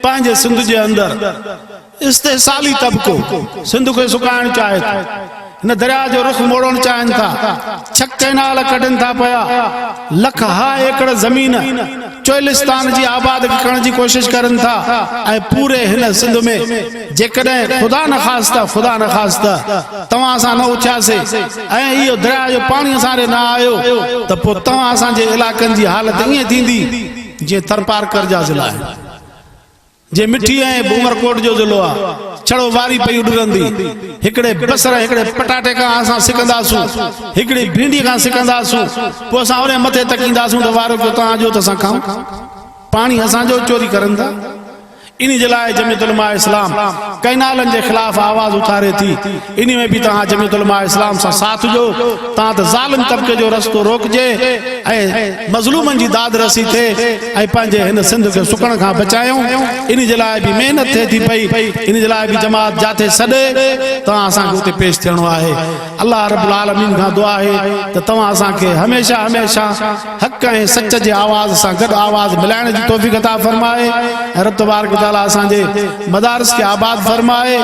पंहिंजे सिंध जे अंदर इस्तेसाली तबको सिंध के सुकाइण चाहे न दरिया जो रुख मोड़न चाहन था छक कैनाल कढन था पया लख हा एकड़ जमीन चोलिस्तान जी आबाद करण जी कोशिश करन था ऐ पूरे हिन सिंध में जेकॾे खुदा न खास्ता तवां सा न उछासे ऐ इयो दरिया जो पानी असारे न आयो त पो तवां असां जे इलाकन जी हालत इए थींदी जे थरपार कर जा जिला जे मिठी है उमरकोट जो जिलो आ छड़ो वारी पई उडरंदी हिकड़े बसर हिकड़े पटाटे का असां सिकंदासूं हिकड़ी भिंडी का सिकंदासूं पो असां ओने मथे तकींदासूं त वारो को तहां जो त असां खाऊं पानी असां जो चोरी करन था इन जलाए जमीयत उलमा इस्लाम कैनालन के खिलाफ आवाज उठारे थी इन में भी तहां जमीयत उलमा इस्लाम सा साथ जो तहां त जालिम तबके जो रस्तो रोकजे ऐ मजलूमन जी दाद रसी थे ऐ पंहिंजे हिन सिंध के सुकण खां बचायूं इन जलाए भी मेहनत थे थी पई इन जलाए भी जमात जाते सदे तहां असां के उते पेश थियणो आहे अल्लाह रब्बुल आलमीन खां दुआ है त तहां असां के हमेशा हमेशा हक ऐ सच जे आवाज सा गड आवाज मिलाइण जी तौफीक अता फरमाए रब तबारक असांजे मदारस के आबाद फरमाए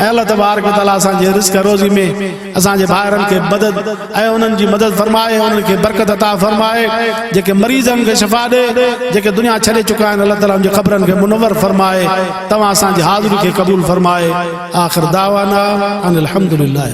अल्लाह तबारक तआला असांजे रिज़्क़ रोज़ी में असांजे भाइरन के मदद ऐं उन्हनि जी मदद फरमाए उन्हनि के बरकत अता फरमाए जेके मरीज़न के शिफ़ा दे जेके दुनिया छॾे चुका आहिनि अल्लाह तआला उनजे क़ब्रन के मुनव्वर फरमाए तव्हां असांजी हाज़िरी के क़बूल फरमाए आखिर दावाना अनिल हम्दुलिल्लाह।